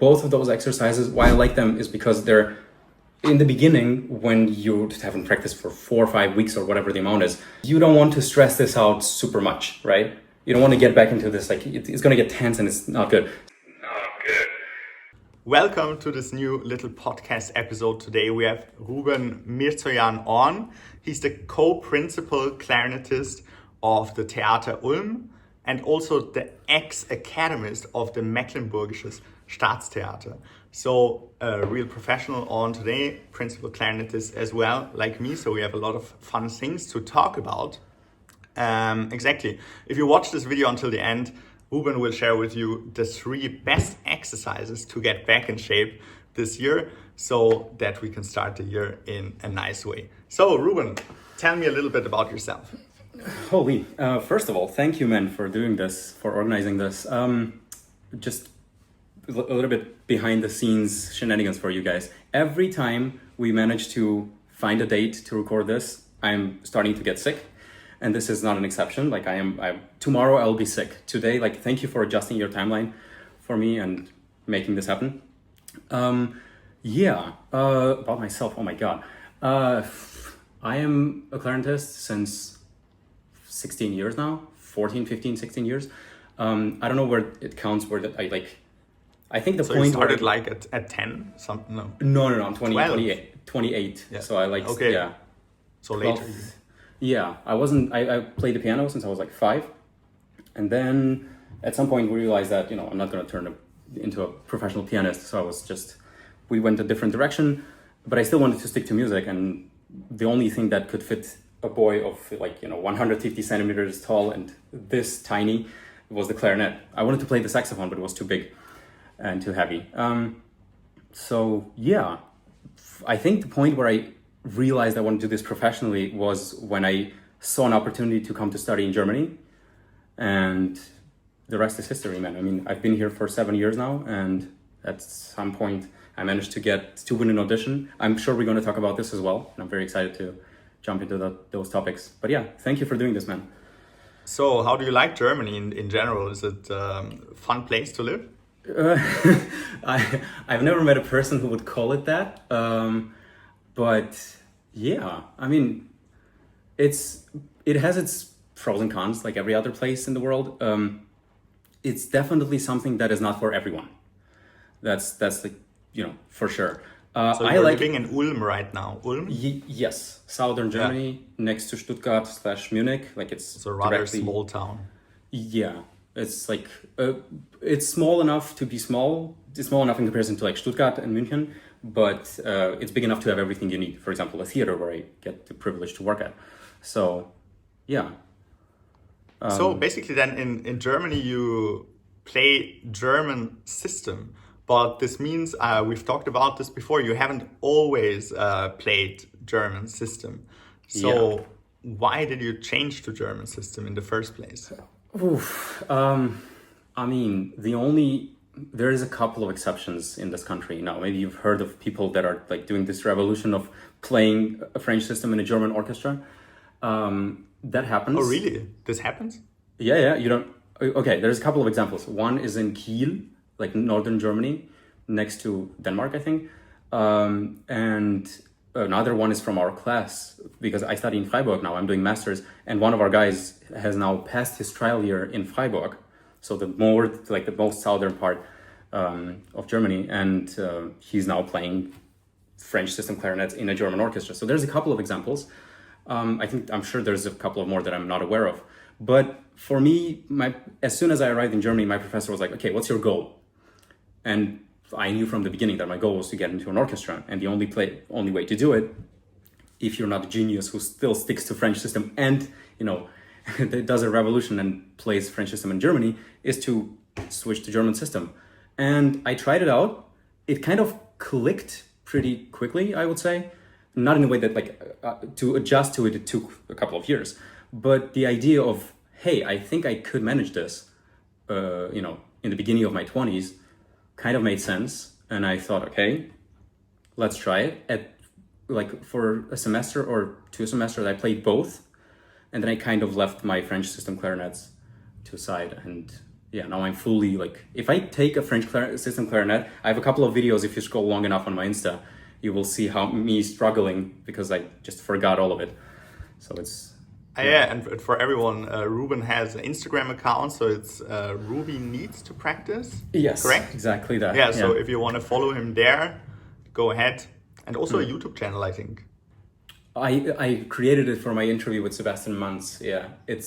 both of those exercises, why I like them is because they're in the beginning, when you haven't practiced for 4 or 5 weeks or whatever the amount is, you don't want to stress this out super much, right? You don't want to get back into this, like it's going to get tense and it's not good. Welcome to this new little podcast episode. Today we have Ruben Mirzoian on. He's the co-principal clarinetist of the Theater Ulm and also the ex-academist of the Mecklenburgisches Staatstheater. So a real professional on today, principal clarinetist as well, like me. So we have a lot of fun things to talk about. Exactly. If you watch this video until the end, Ruben will share with you the 3 best exercises to get back in shape this year so that we can start the year in a nice way. So Ruben, tell me a little bit about yourself. Holy, first of all, thank you, man, for doing this, for organizing this. Just a little bit behind the scenes shenanigans for you guys. Every time we manage to find a date to record this, I'm starting to get sick. And this is not an exception. Like tomorrow I'll be sick. Today, like, thank you for adjusting your timeline for me and making this happen. About myself, oh my God. I am a clarinetist since 16 years now, 14, 15, 16 years. I don't know where it counts, I think the so point you started where at 10? No, I'm 28. Yeah. So So 12. later. Yeah, I played the piano since I was like 5. And then at some point we realized that, I'm not going to turn into a professional pianist. So we went a different direction, but I still wanted to stick to music. And the only thing that could fit a boy of 150 centimeters tall and this tiny was the clarinet. I wanted to play the saxophone, but it was too big and too heavy. I think the point where I realized I wanted to do this professionally was when I saw an opportunity to come to study in Germany, and the rest is history, man. I mean, I've been here for 7 years now, and at some point I managed to win an audition. I'm sure we're going to talk about this as well, and I'm very excited to jump into those topics. But yeah, thank you for doing this, man. So how do you like Germany in general? Is it a fun place to live? I've never met a person who would call it that. But yeah, I mean, it has its pros and cons, like every other place in the world. It's definitely something that is not for everyone. That's for sure. So you're living in Ulm right now. Ulm? Yes, southern Germany, next to Stuttgart / Munich. Like it's a rather small town. Yeah, it's like it's small enough to be small. It's small enough in comparison to like Stuttgart and München. But it's big enough to have everything you need. For example, a theater where I get the privilege to work at. So, yeah. So basically then in Germany you play German system. But this means, we've talked about this before, you haven't always played German system. So why did you change to German system in the first place? There is a couple of exceptions in this country. Now, maybe you've heard of people that are like doing this revolution of playing a French system in a German orchestra. That happens. Oh, really? This happens? Yeah. Okay, there's a couple of examples. One is in Kiel, like northern Germany, next to Denmark, I think. And another one is from our class, because I study in Freiburg now. I'm doing masters. And one of our guys has now passed his trial year in Freiburg. So the most southern part of Germany, and he's now playing French system clarinets in a German orchestra. So there's a couple of examples. I'm sure there's a couple of more that I'm not aware of. But for me, as soon as I arrived in Germany, my professor was like, "Okay, what's your goal?" And I knew from the beginning that my goal was to get into an orchestra, and the only way to do it, if you're not a genius who still sticks to French system and does a revolution and plays French system in Germany, is to switch to German system. And I tried it out. It kind of clicked pretty quickly, I would say. Not in a way that to adjust to it took a couple of years. But the idea of, hey, I think I could manage this, in the beginning of my 20s, kind of made sense. And I thought, okay, let's try it. For a semester or 2 semesters, I played both. And then I kind of left my French system clarinets to side. And yeah, now I'm fully like, if I take a French system clarinet, I have a couple of videos. If you scroll long enough on my Insta, you will see how me struggling because I just forgot all of it. So it's yeah, and for everyone, Ruben has an Instagram account, so it's Ruben Needs to Practice. yes, correct? exactly that. Yeah, so if you want to follow him there, go ahead. And also a YouTube channel, I think. I created it for my interview with Sebastian Manz. Yeah, it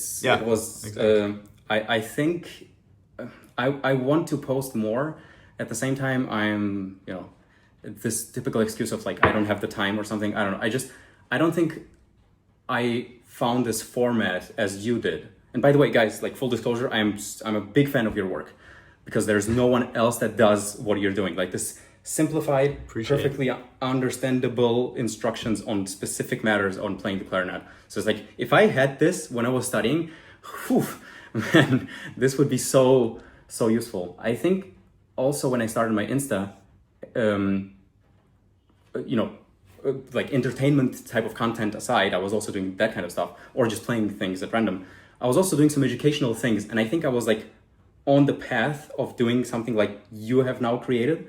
was. Exactly. I think I want to post more. At the same time, I'm this typical excuse of like I don't have the time or something. I don't know. I don't think I found this format as you did. And by the way, guys, like full disclosure, I'm a big fan of your work because there's no one else that does what you're doing. Like this simplified, perfectly understandable instructions on specific matters on playing the clarinet. So it's like, if I had this when I was studying, man, this would be so useful. I think also when I started my Insta, like entertainment type of content aside, I was also doing that kind of stuff or just playing things at random. I was also doing some educational things. And I think I was like on the path of doing something like you have now created.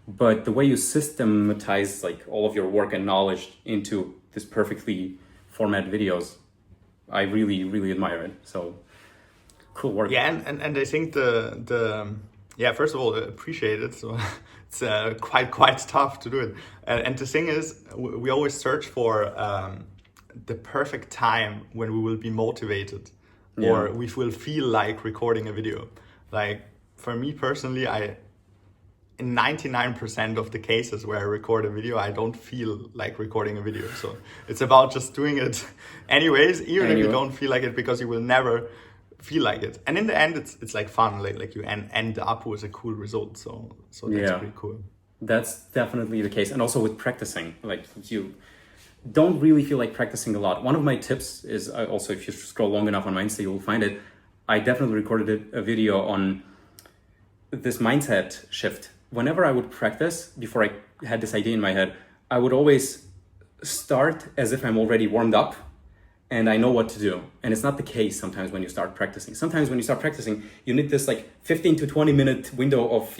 But the way you systematize like all of your work and knowledge into this perfectly formatted videos, I really, really admire it. So cool work. Yeah, and I think first of all, appreciate it. So it's quite tough to do it. And the thing is, we always search for the perfect time when we will be motivated or we will feel like recording a video. Like for me personally, in 99% of the cases where I record a video, I don't feel like recording a video. So it's about just doing it anyways, even if you don't feel like it, because you will never feel like it. And in the end, it's like fun, like you end up with a cool result. So that's pretty cool. That's definitely the case. And also with practicing, like you don't really feel like practicing a lot. One of my tips is also, if you scroll long enough on my Insta, you'll find it. I definitely recorded a video on this mindset shift. Whenever I would practice, before I had this idea in my head, I would always start as if I'm already warmed up and I know what to do. And it's not the case sometimes when you start practicing. Sometimes when you start practicing, you need this like 15 to 20 minute window of,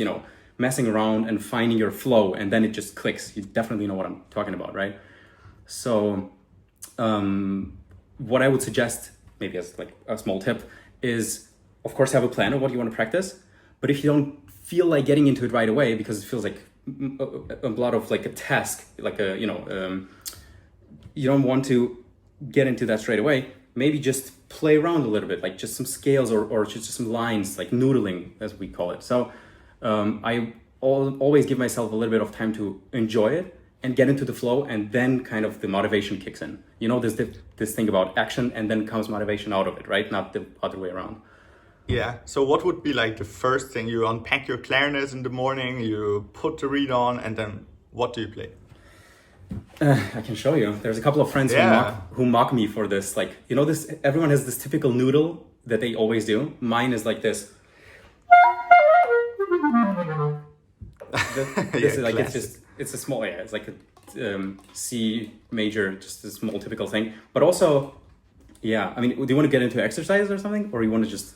messing around and finding your flow, and then it just clicks. You definitely know what I'm talking about, right? So what I would suggest, maybe as like a small tip, is of course have a plan of what you want to practice. But if you don't feel like getting into it right away because it feels like a lot of like a task, like you don't want to get into that straight away, maybe just play around a little bit, like just some scales or just some lines, like noodling as we call it. So I always give myself a little bit of time to enjoy it and get into the flow, and then kind of the motivation kicks in. There's this thing about action and then comes motivation out of it, right? Not the other way around. Yeah. So what would be like the first thing? You unpack your clarinets in the morning, you put the reed on, and then what do you play? I can show you. There's a couple of friends who mock me for this. Like, this, everyone has this typical noodle that they always do. Mine is like this. This is like, it's a small, it's like a C major, just a small typical thing. But also, do you want to get into exercise or something? Or you want to just...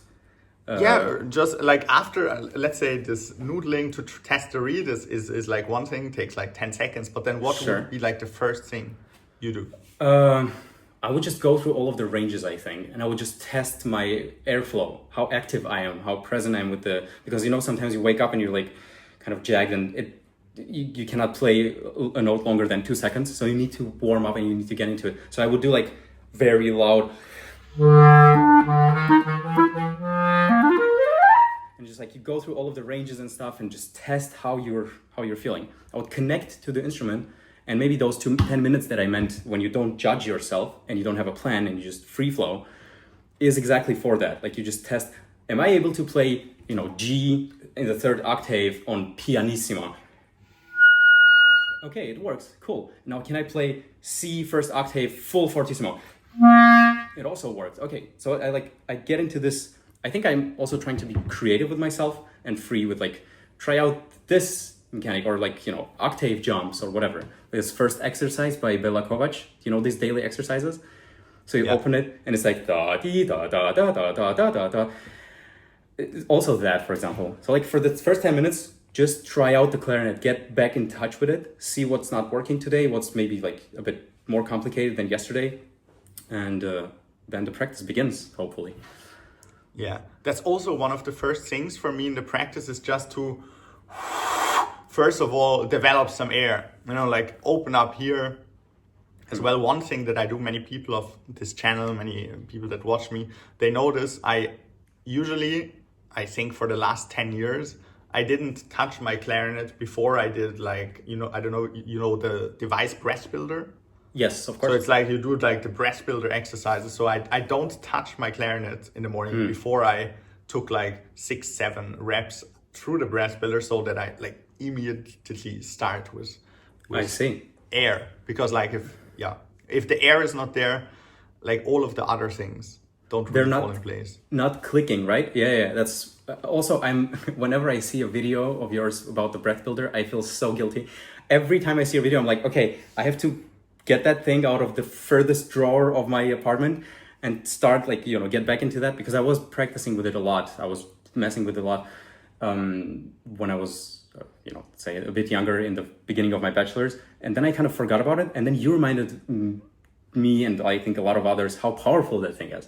just like after, let's say this noodling to test the reed is like one thing, takes like 10 seconds. But then what would be like the first thing you do? I would just go through all of the ranges, I think. And I would just test my airflow, how active I am, how present I am with because sometimes you wake up and you're like kind of jagged and you cannot play a note longer than 2 seconds. So you need to warm up and you need to get into it. So I would do like very loud. And just like you go through all of the ranges and stuff and just test how you're feeling. I would connect to the instrument, and maybe those 10 minutes that I meant when you don't judge yourself and you don't have a plan and you just free flow is exactly for that. Like you just test, am I able to play, G in the 3rd octave on pianissimo? Okay, it works, cool. Now can I play C 1st octave full fortissimo? It also works. Okay, so I get into this. I think I'm also trying to be creative with myself and free with like, try out this mechanic or like, octave jumps or whatever. This first exercise by Bela Kovac, these daily exercises? So you open it and it's like da dee da da da da da da da da. also that, for example. So like for the first 10 minutes, just try out the clarinet, get back in touch with it, see what's not working today, what's maybe like a bit more complicated than yesterday. And then the practice begins, hopefully. Yeah, that's also one of the first things for me in the practice is just to, first of all, develop some air, like open up here as well. One thing that I do, many people of this channel, many people that watch me, they notice I think for the last 10 years, I didn't touch my clarinet before I did like, I don't know, the device breath builder. Yes, of course. So it's like you do like the breath builder exercises. So I don't touch my clarinet in the morning before I took like 6-7 reps through the breath builder, so that I like immediately start with I see. air. Because like if the air is not there, like all of the other things don't really fall in place. Not clicking, right? Yeah. That's also whenever I see a video of yours about the breath builder, I feel so guilty. Every time I see a video, I'm like, okay, I have to get that thing out of the furthest drawer of my apartment and start like, get back into that, because I was practicing with it a lot. I was messing with it a lot when I was, say a bit younger in the beginning of my bachelor's. And then I kind of forgot about it. And then you reminded me, and I think a lot of others, how powerful that thing is.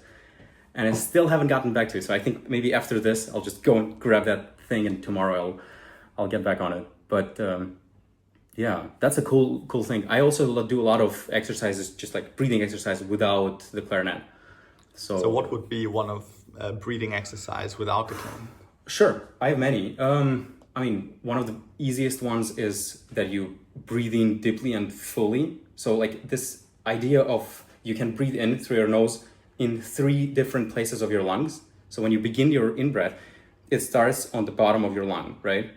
And I still haven't gotten back to it. So I think maybe after this, I'll just go and grab that thing, and tomorrow I'll get back on it. But yeah, that's a cool thing. I also do a lot of exercises, just like breathing exercises without the clarinet. So what would be one of breathing exercise without the clarinet? Sure, I have many. One of the easiest ones is that you breathe in deeply and fully. So like this idea of you can breathe in through your nose in 3 different places of your lungs. So when you begin your in-breath, it starts on the bottom of your lung, right?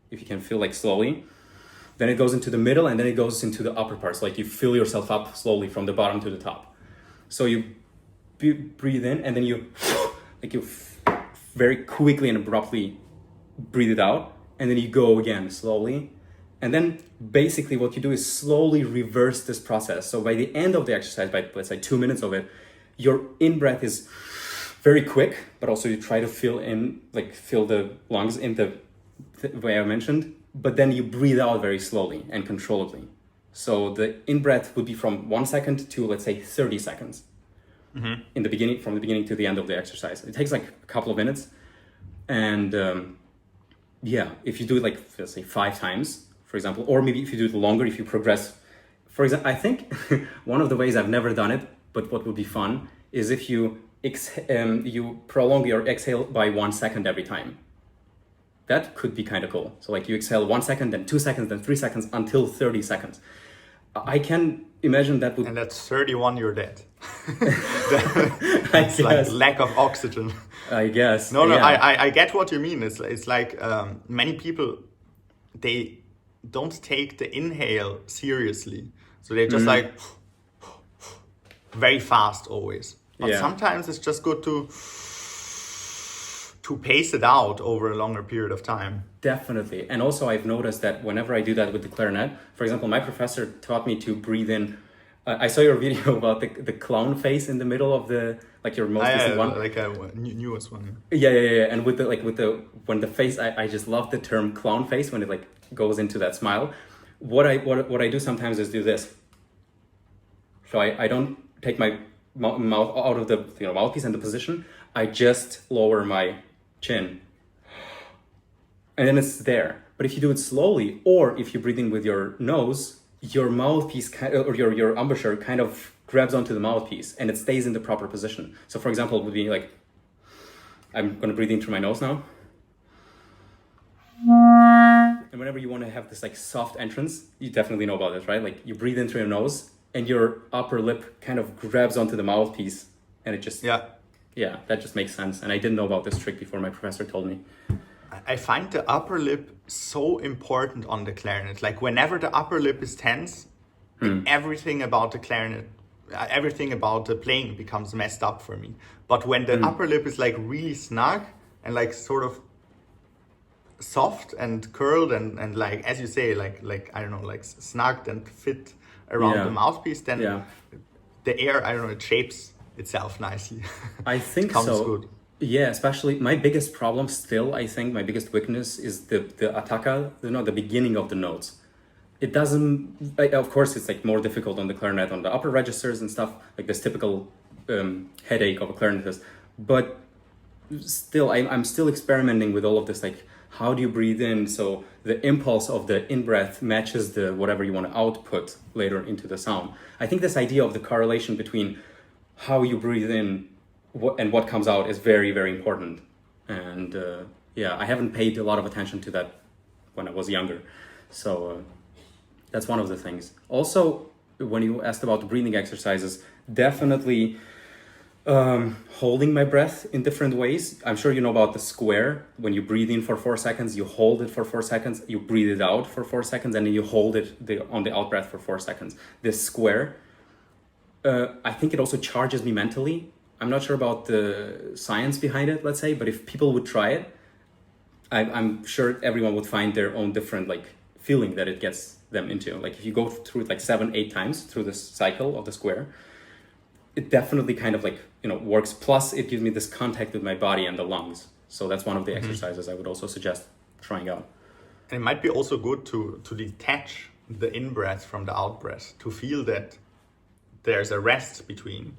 If you can feel like slowly. Then it goes into the middle, and then it goes into the upper parts. Like you fill yourself up slowly from the bottom to the top. So you breathe in, and then you very quickly and abruptly breathe it out. And then you go again slowly. And then basically what you do is slowly reverse this process. So by the end of the exercise, by let's say 2 minutes of it, your in-breath is very quick, but also you try to fill the lungs in the way I mentioned. But then you breathe out very slowly and controllably. So the in-breath would be from 1 second to, let's say, 30 seconds. From the beginning to the end of the exercise. It takes like a couple of minutes. And if you do it like, let's say 5 times, for example, or maybe if you do it longer, if you progress. For example, I think one of the ways, I've never done it, but what would be fun is if you prolong your exhale by 1 second every time. That could be kind of cool. So like you exhale 1 second, then 2 seconds, then 3 seconds until 30 seconds. I can imagine that would... And that's 31, you're dead. It's like lack of oxygen. I guess. No, yeah. I get what you mean. It's like many people, they don't take the inhale seriously. So they're just like very fast always. But sometimes it's just good to pace it out over a longer period of time. Definitely. And also I've noticed that whenever I do that with the clarinet, for example, my professor taught me to breathe in. I saw your video about the clown face in the middle of like your most recent one. Like a newest one. Yeah. And when the face, I just love the term clown face when it like goes into that smile. What I do sometimes is do this. So I don't take my mouth out of the mouthpiece and the position. I just lower my chin, and then it's there. But if you do it slowly, or if you breathe in with your nose, your mouthpiece or your embouchure kind of grabs onto the mouthpiece, and it stays in the proper position. So for example, it would be like, I'm going to breathe in through my nose now, and whenever you want to have this like soft entrance, you definitely know about this, right? Like you breathe in through your nose, and your upper lip kind of grabs onto the mouthpiece, and it just Yeah, that just makes sense. And I didn't know about this trick before my professor told me. I find the upper lip so important on the clarinet. Like whenever the upper lip is tense, everything about the clarinet, everything about the playing becomes messed up for me. But when the upper lip is like really snug and like sort of soft and curled and like, as you say, like I don't know, like snugged and fit around the mouthpiece, then the air, I don't know, it shapes itself nicely. I think Comes so. good. Yeah, especially my biggest problem still, I think my biggest weakness is the attacca, the beginning of the notes. It doesn't, of course, it's like more difficult on the clarinet, on the upper registers and stuff, like this typical headache of a clarinetist. But still, I'm still experimenting with all of this, like how do you breathe in so the impulse of the in-breath matches the whatever you want to output later into the sound. I think this idea of the correlation between how you breathe in and what comes out is very, very important. And yeah, I haven't paid a lot of attention to that when I was younger. So that's one of the things. Also, when you asked about the breathing exercises, definitely holding my breath in different ways. I'm sure you know about the square. When you breathe in for 4 seconds, you hold it for 4 seconds, you breathe it out for 4 seconds, and then you hold it on the out breath for 4 seconds. This square, I think it also charges me mentally. I'm not sure about the science behind it, let's say, but if people would try it, I'm sure everyone would find their own different like feeling that it gets them into. Like if you go through it like 7-8 times through this cycle of the square, it definitely kind of like, works. Plus it gives me this contact with my body and the lungs. So that's one of the exercises I would also suggest trying out. And it might be also good to detach the in-breath from the out-breath, to feel that there's a rest between.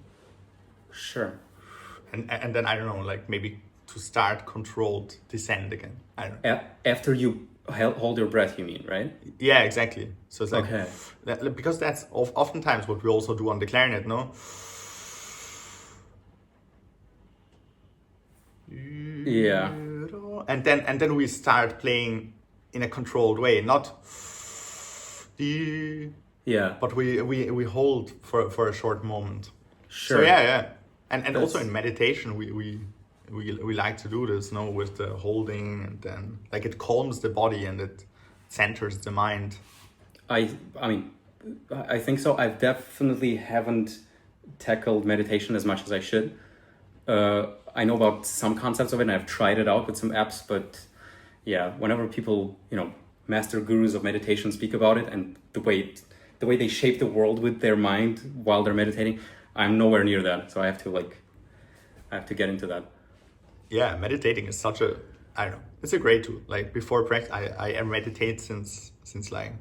Sure. And then, I don't know, like maybe to start controlled descent again. I don't know. After you hold your breath, you mean, right? Yeah, exactly. So it's like, okay. Because that's oftentimes what we also do on the clarinet, no? Yeah. And then we start playing in a controlled way, not yeah, but we hold for a short moment. Sure. So yeah. And also in meditation we like to do this, no, with the holding, and then like it calms the body and it centers the mind. I mean, I think so. I definitely haven't tackled meditation as much as I should. I know about some concepts of it and I've tried it out with some apps, but yeah, whenever people, master gurus of meditation speak about it and the way they shape the world with their mind while they're meditating, I'm nowhere near that. So I have to get into that. Yeah, meditating is such a, I don't know, it's a great tool. Like before practice, I meditate since like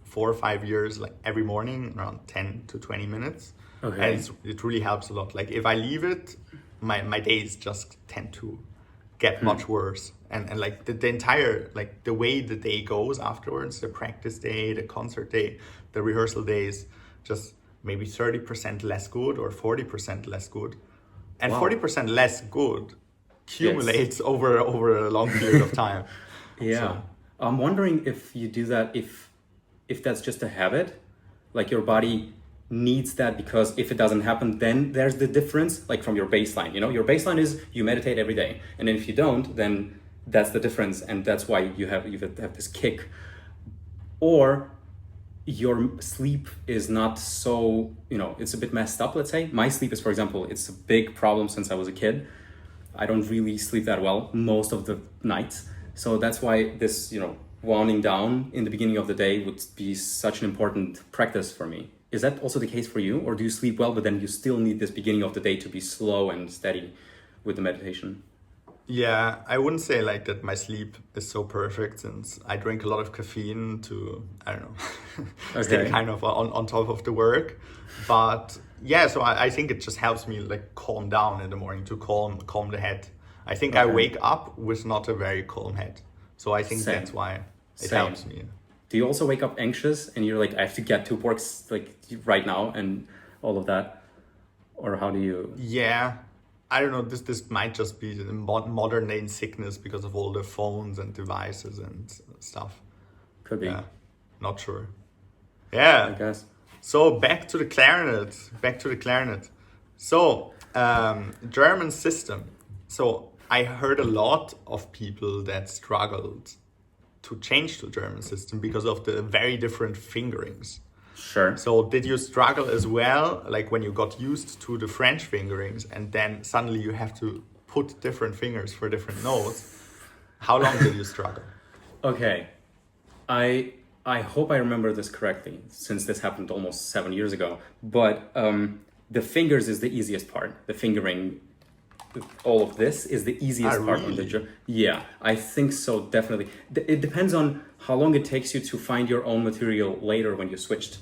4 or 5 years, like every morning around 10 to 20 minutes. Okay. And it really helps a lot. Like if I leave it, my days just tend to get much worse. And like the entire, like the way the day goes afterwards, the practice day, the concert day, the rehearsal days, just maybe 30% less good or 40% less good. And Wow. 40% less good accumulates over a long period of time. Yeah. So. I'm wondering if you do that, if that's just a habit, like your body needs that, because if it doesn't happen, then there's the difference, like from your baseline, your baseline is you meditate every day. And then if you don't, then that's the difference. And that's why you have this kick. Or your sleep is not so, it's a bit messed up, let's say. My sleep is, for example, it's a big problem since I was a kid. I don't really sleep that well most of the nights. So that's why this, winding down in the beginning of the day would be such an important practice for me. Is that also the case for you? Or do you sleep well, but then you still need this beginning of the day to be slow and steady with the meditation? Yeah, I wouldn't say like that my sleep is so perfect, since I drink a lot of caffeine to, I don't know, stay kind of on top of the work. But yeah, so I think it just helps me like calm down in the morning, to calm the head. I think I wake up with not a very calm head. So I think that's why it helps me. Do you also wake up anxious and you're like, I have to get to work like right now and all of that? Or how do you? Yeah, I don't know. This might just be the modern day sickness because of all the phones and devices and stuff. Could be. Yeah, not sure. Yeah. I guess. So back to the clarinet. So German system. So I heard a lot of people that struggled to change to German system because of the very different fingerings. Sure. So did you struggle as well, like when you got used to the French fingerings and then suddenly you have to put different fingers for different notes? How long did you struggle? Okay. I hope I remember this correctly, since this happened almost 7 years ago. But the fingers is the easiest part, the fingering all of this is the easiest part on the job. Yeah, I think so, definitely. It depends on how long it takes you to find your own material later when you switched.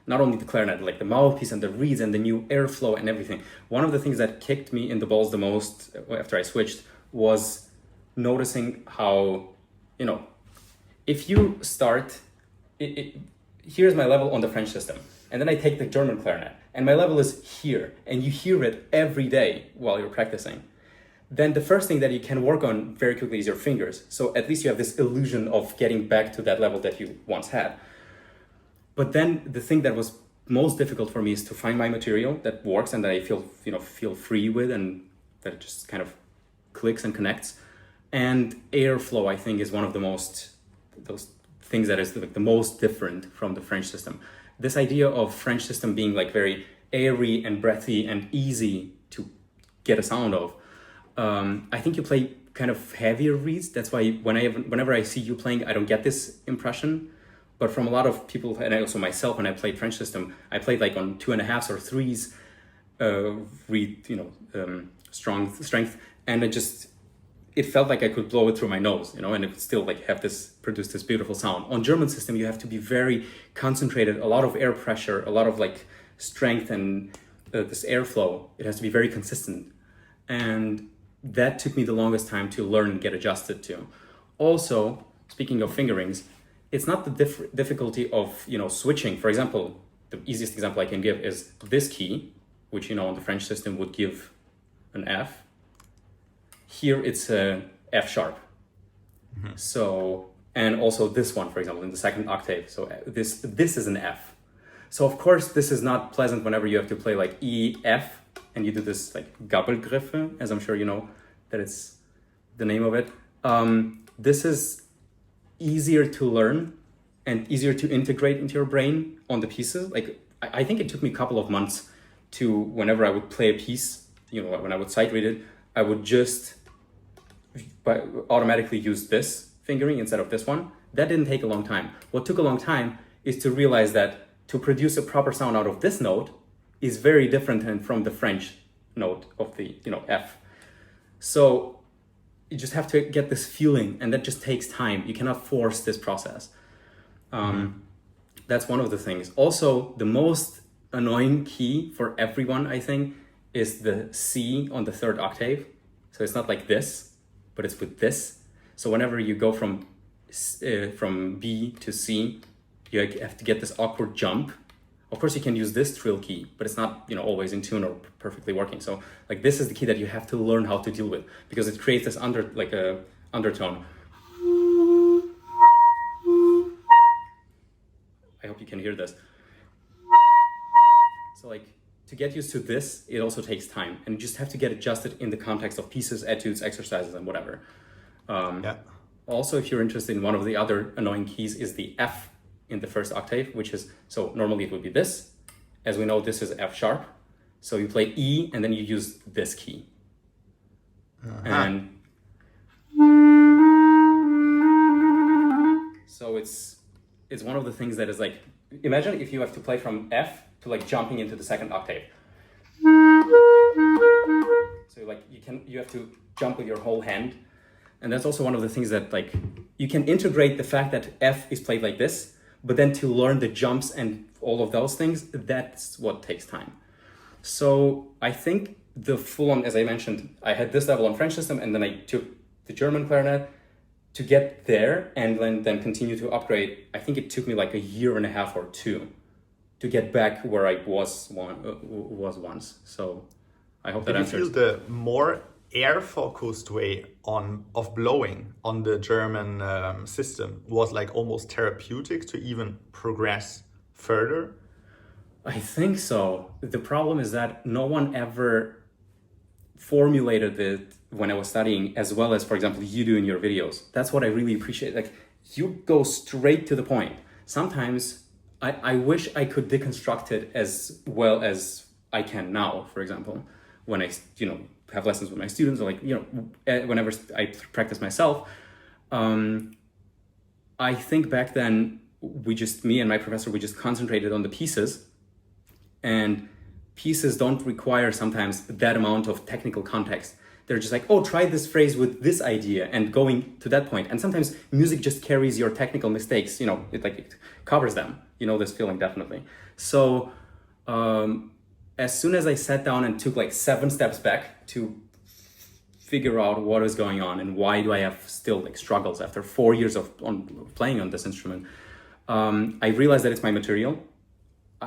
Not only the clarinet, like the mouthpiece and the reeds and the new airflow and everything. One of the things that kicked me in the balls the most after I switched was noticing how, you know, if you start, here's my level on the French system, and then I take the German clarinet, and my level is here, and you hear it every day while you're practicing, then the first thing that you can work on very quickly is your fingers. So at least you have this illusion of getting back to that level that you once had. But then the thing that was most difficult for me is to find my material that works and that I feel free with, and that it just kind of clicks and connects. And airflow, I think, is one of those things that is the most different from the French system. This idea of French system being like very airy and breathy and easy to get a sound of. I think you play kind of heavier reeds. That's why whenever I see you playing, I don't get this impression. But from a lot of people, and also myself, when I played French system, I played like on 2.5s or 3s reed, strong strength, and it felt like I could blow it through my nose, and it would still like produce this beautiful sound. On German system, you have to be very concentrated, a lot of air pressure, a lot of like strength and this airflow. It has to be very consistent. And that took me the longest time to learn and get adjusted to. Also, speaking of fingerings, it's not the difficulty of, switching. For example, the easiest example I can give is this key, which, on the French system would give an F. Here it's a F sharp. Mm-hmm. So, and also this one, for example, in the second octave. So this is an F. So of course, this is not pleasant whenever you have to play like E, F, and you do this like Gabelgriffe, as I'm sure you know that it's the name of it. This is easier to learn and easier to integrate into your brain on the pieces. Like I think it took me a couple of months to, whenever I would play a piece, when I would sight read it, I would just automatically use this fingering instead of this one. That didn't take a long time. What took a long time is to realize that to produce a proper sound out of this note is very different than from the French note of the F. So you just have to get this feeling, and that just takes time. You cannot force this process. That's one of the things. Also, the most annoying key for everyone, I think, is the C on the third octave. So it's not like this, but it's with this. So whenever you go from B to C, you have to get this awkward jump. Of course, you can use this trill key, but it's not always in tune or perfectly working. So like this is the key that you have to learn how to deal with, because it creates this undertone. I hope you can hear this. So like to get used to this, it also takes time, and you just have to get adjusted in the context of pieces, etudes, exercises, and whatever. Also, if you're interested in one of the other annoying keys, is the F in the first octave, which is, so normally it would be this. As we know, this is F sharp. So you play E, and then you use this key. And so it's one of the things that is like, imagine if you have to play from F to like jumping into the second octave. So like you have to jump with your whole hand. And that's also one of the things that like, you can integrate the fact that F is played like this, but then to learn the jumps and all of those things, that's what takes time. So I think the full on, as I mentioned, I had this level on French system, and then I took the German clarinet to get there, and then continue to upgrade. I think it took me like 1.5 years or 2 to get back where I was once. So I hope that answers. Did you feel the more air-focused way of blowing on the German system was like almost therapeutic to even progress further? I think so. The problem is that no one ever formulated it when I was studying as well as, for example, you do in your videos. That's what I really appreciate. Like, you go straight to the point. Sometimes I wish I could deconstruct it as well as I can now, for example, when I, have lessons with my students, or like, whenever I practice myself. I think back then, me and my professor, we just concentrated on the pieces, and pieces don't require sometimes that amount of technical context. they're just like, oh, try this phrase with this idea and going to that point. And sometimes music just carries your technical mistakes, it covers them. You know this feeling definitely. So as soon as I sat down and took like 7 steps back to figure out what is going on and why do I have still like struggles after 4 years of playing on this instrument, I realized that it's my material.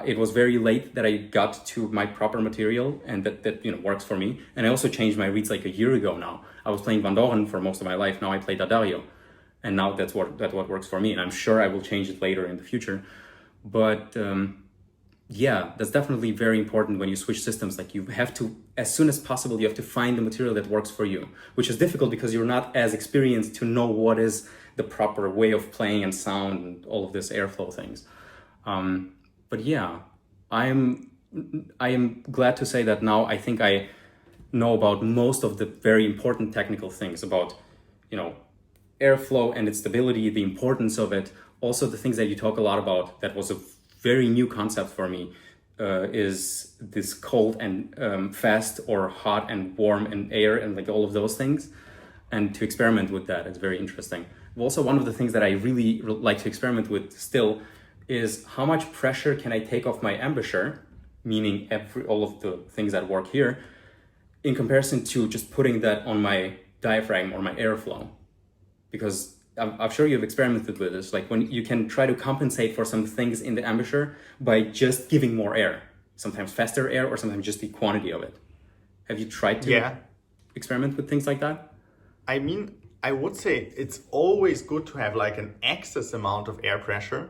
It was very late that I got to my proper material and that works for me. And I also changed my reeds like a year ago now. I was playing Van Doren for most of my life. Now I play D'Addario. And now that's what works for me. And I'm sure I will change it later in the future. But that's definitely very important when you switch systems. Like you have to, as soon as possible, you have to find the material that works for you, which is difficult because you're not as experienced to know what is the proper way of playing and sound and all of this airflow things. But yeah, I am glad to say that now I think I know about most of the very important technical things about, airflow and its stability, the importance of it. Also the things that you talk a lot about, that was a very new concept for me, is this cold and fast or hot and warm and air and like all of those things. And to experiment with that, it's very interesting. Also, one of the things that I really like to experiment with still is how much pressure can I take off my embouchure, meaning all of the things that work here, in comparison to just putting that on my diaphragm or my airflow. Because I'm sure you've experimented with this, like when you can try to compensate for some things in the embouchure by just giving more air, sometimes faster air or sometimes just the quantity of it. Have you tried to experiment with things like that? I mean, I would say it's always good to have like an excess amount of air pressure.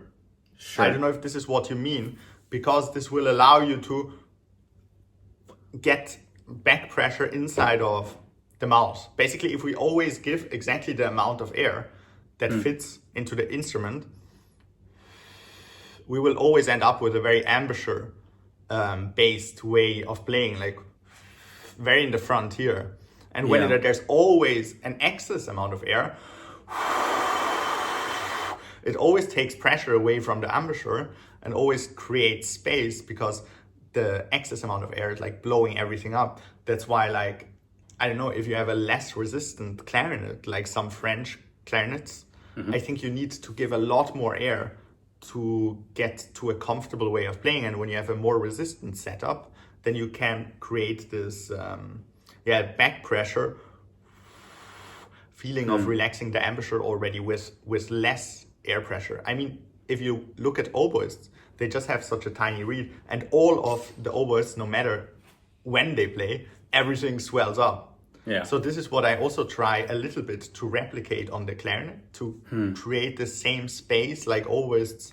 Sure. I don't know if this is what you mean, because this will allow you to get back pressure inside of the mouth. Basically, if we always give exactly the amount of air that fits into the instrument, we will always end up with a very embouchure based way of playing, like very in the front here. And when there's always an excess amount of air, it always takes pressure away from the embouchure and always creates space, because the excess amount of air is like blowing everything up. That's why, like, I don't know, if you have a less resistant clarinet, like some French clarinets, I think you need to give a lot more air to get to a comfortable way of playing. And when you have a more resistant setup, then you can create this back pressure feeling of relaxing the embouchure already with less air pressure. I mean, if you look at oboists, they just have such a tiny reed, and all of the oboists, no matter when they play, everything swells up. Yeah. So this is what I also try a little bit to replicate on the clarinet, to create the same space like oboists.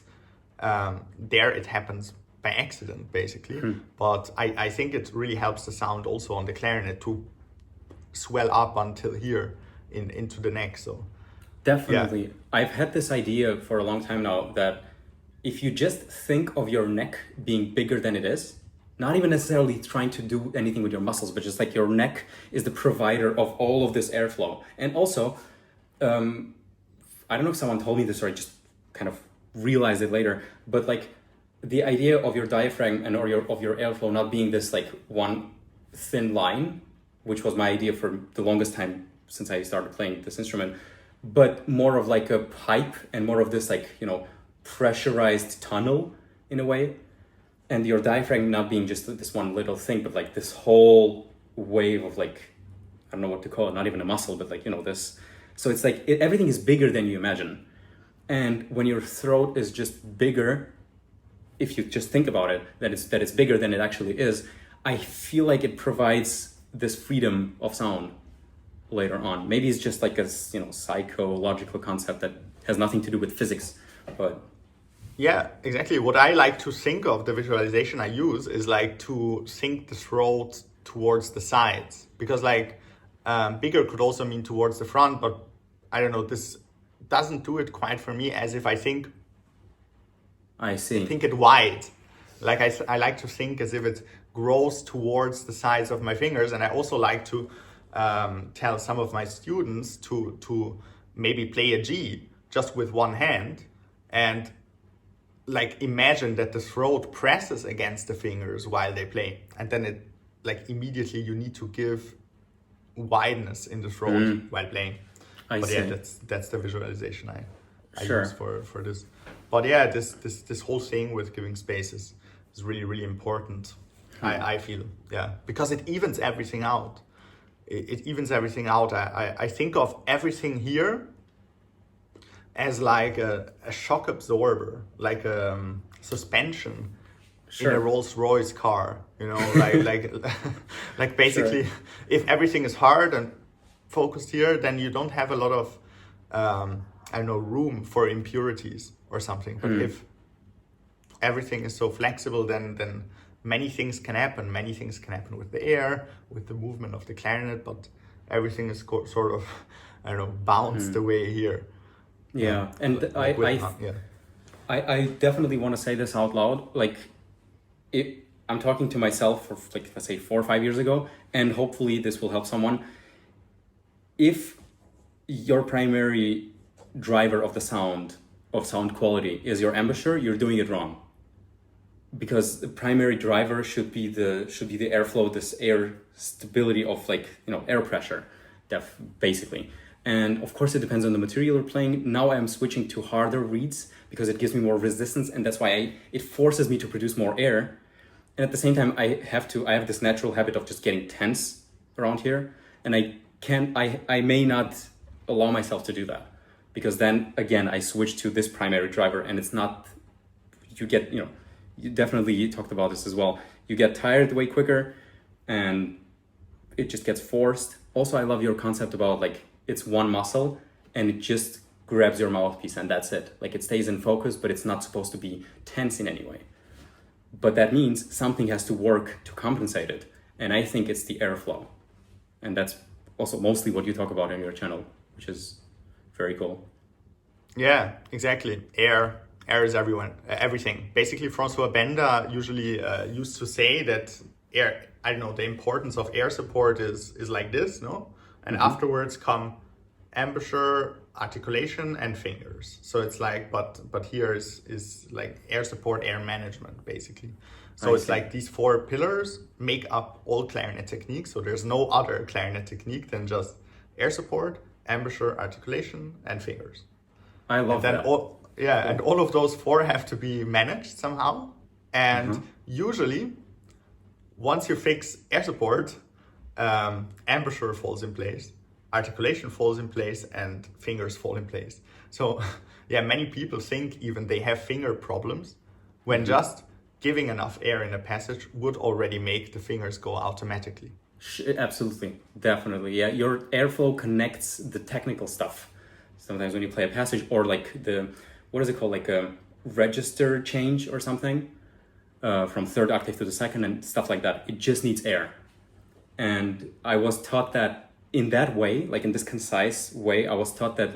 There it happens by accident, basically. But I think it really helps the sound also on the clarinet to swell up until here into the neck. So definitely. Yeah. I've had this idea for a long time now that if you just think of your neck being bigger than it is, not even necessarily trying to do anything with your muscles, but just like your neck is the provider of all of this airflow. And also, I don't know if someone told me this or I just kind of realized it later, but like the idea of your diaphragm and of your airflow not being this like one thin line, which was my idea for the longest time since I started playing this instrument, but more of like a pipe and more of this like, pressurized tunnel in a way. And your diaphragm not being just this one little thing, but like this whole wave of like, I don't know what to call it, not even a muscle, but like, this. So it's like everything is bigger than you imagine. And when your throat is just bigger, if you just think about it, that it's bigger than it actually is, I feel like it provides this freedom of sound later on. Maybe it's just like a psychological concept that has nothing to do with physics, but yeah, exactly. What I like to think of, the visualization I use, is like to sink the throat towards the sides, because like bigger could also mean towards the front, but I don't know, this doesn't do it quite for me, as if I think it wide. Like I like to think as if it grows towards the sides of my fingers. And I also like to tell some of my students to maybe play a G just with one hand, and like imagine that the throat presses against the fingers while they play, and then it like immediately you need to give wideness in the throat while playing. I But see. yeah, that's the visualization I Sure. use for this. But yeah, this whole thing with giving space is really, really important. I feel, yeah, because it evens everything out. It evens everything out. I think of everything here as like a shock absorber, like a suspension in a Sure. Rolls-Royce car, you know, like basically, if everything is hard and focused here, then you don't have a lot of, I don't know, room for impurities or something. But if everything is so flexible, then many things can happen. Many things can happen with the air, with the movement of the clarinet, but everything is sort of, I don't know, bounced away here. Yeah, and Like with- yeah. I definitely want to say this out loud. Like, I'm talking to myself for like, let's say 4 or 5 years ago, and hopefully this will help someone. If your primary driver of the sound quality is your embouchure, you're doing it wrong. Because the primary driver should be the airflow, this air stability of, like, you know, air pressure, basically. And of course it depends on the material you're playing. Now I'm switching to harder reeds because it gives me more resistance, and that's why it forces me to produce more air. And at the same time, I have this natural habit of just getting tense around here, and I may not allow myself to do that, because then again I switch to this primary driver, and it's not, you get, you know, you talked about this as well, you get tired way quicker and it just gets forced. Also, I love your concept about, like, it's one muscle and it just grabs your mouthpiece and that's it. Like, it stays in focus, but it's not supposed to be tense in any way. But that means something has to work to compensate it. And I think it's the airflow. And that's also mostly what you talk about in your channel, which is very cool. Yeah, exactly. Air is everything. Basically, Francois Benda usually used to say that air, I don't know, the importance of air support is like this, no? And afterwards come embouchure, articulation, and fingers. So it's like, but here is like air support, air management, basically. So it's like these 4 pillars make up all clarinet techniques. So there's no other clarinet technique than just air support, embouchure, articulation, and fingers. I love that. And all of those 4 have to be managed somehow. And usually, once you fix air support, embouchure falls in place, articulation falls in place, and fingers fall in place. So yeah, many people think even they have finger problems when just giving enough air in a passage would already make the fingers go automatically. Absolutely, definitely. Yeah, your airflow connects the technical stuff. Sometimes when you play a passage, or like what is it called? Like a register change or something, from 3rd octave to the 2nd and stuff like that. It just needs air. And I was taught that in that way, like in this concise way, I was taught that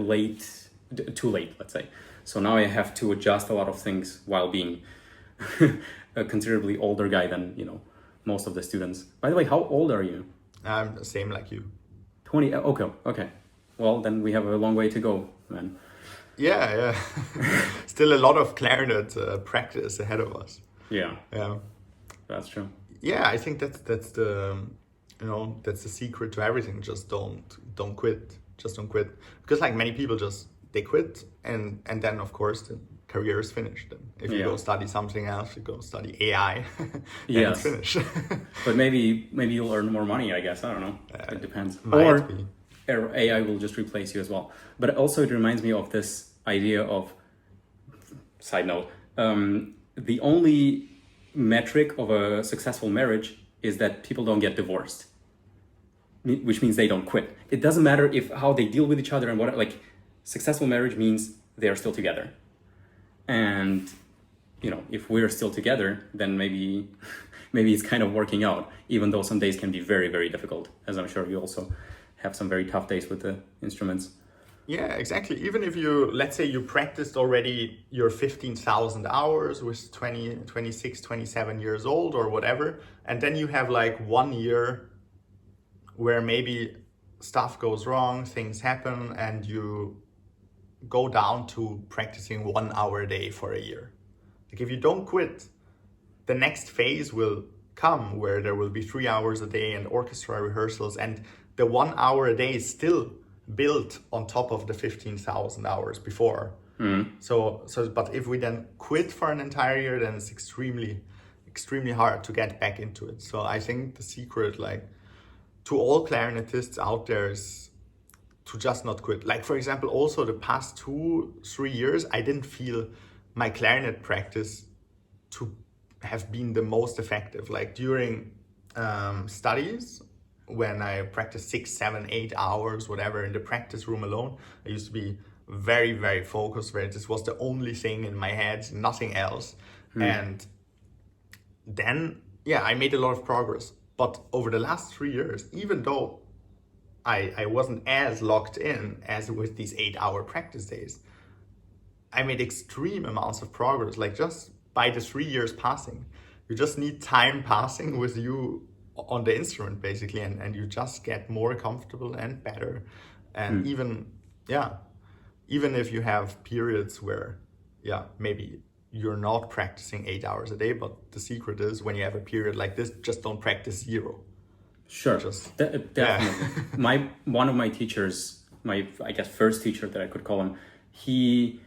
too late, let's say. So now I have to adjust a lot of things while being a considerably older guy than, you know, most of the students. By the way, how old are you? I'm the same like you. 20. Okay. Well, then we have a long way to go, man. Yeah. Still a lot of clarinet practice ahead of us. Yeah, Yeah. that's true. Yeah, I think that's the, you know, that's the secret to everything. Just don't quit. Just don't quit. Because like many people they quit and then of course the career is finished. And if you go study something else, you go study AI, then it's finished. But maybe you'll earn more money, I guess. I don't know. It depends. Might be. AI will just replace you as well. But also it reminds me of this idea of, side note, the only metric of a successful marriage is that people don't get divorced, which means they don't quit. It doesn't matter how they deal with each other and what, like, successful marriage means they're still together. And, you know, if we're still together, then maybe it's kind of working out, even though some days can be very, very difficult, as I'm sure you also have some very tough days with the instruments. Yeah, exactly. Even if let's say you practiced already your 15,000 hours with 20, 26, 27 years old or whatever, and then you have like 1 year where maybe stuff goes wrong, things happen, and you go down to practicing 1 hour a day for a year. Like, if you don't quit, the next phase will come where there will be 3 hours a day and orchestra rehearsals, and the 1 hour a day is still built on top of the 15,000 hours before. But if we then quit for an entire year, then it's extremely hard to get back into it. So I think the secret, like, to all clarinetists out there is to just not quit. Like, for example, also the past 2-3 years, I didn't feel my clarinet practice to have been the most effective. Like during studies, when I practiced 6, 7, 8 hours, whatever, in the practice room alone, I used to be very, very focused, where this was the only thing in my head, nothing else. And then, I made a lot of progress. But over the last 3 years, even though I wasn't as locked in as with these 8-hour practice days, I made extreme amounts of progress, like just by the 3 years passing. You just need time passing with you on the instrument, basically, and you just get more comfortable and better. And even if you have periods where, maybe you're not practicing 8 hours a day, but the secret is when you have a period like this, just don't practice 0. Sure, definitely. One of my teachers, my first teacher that I could call him, he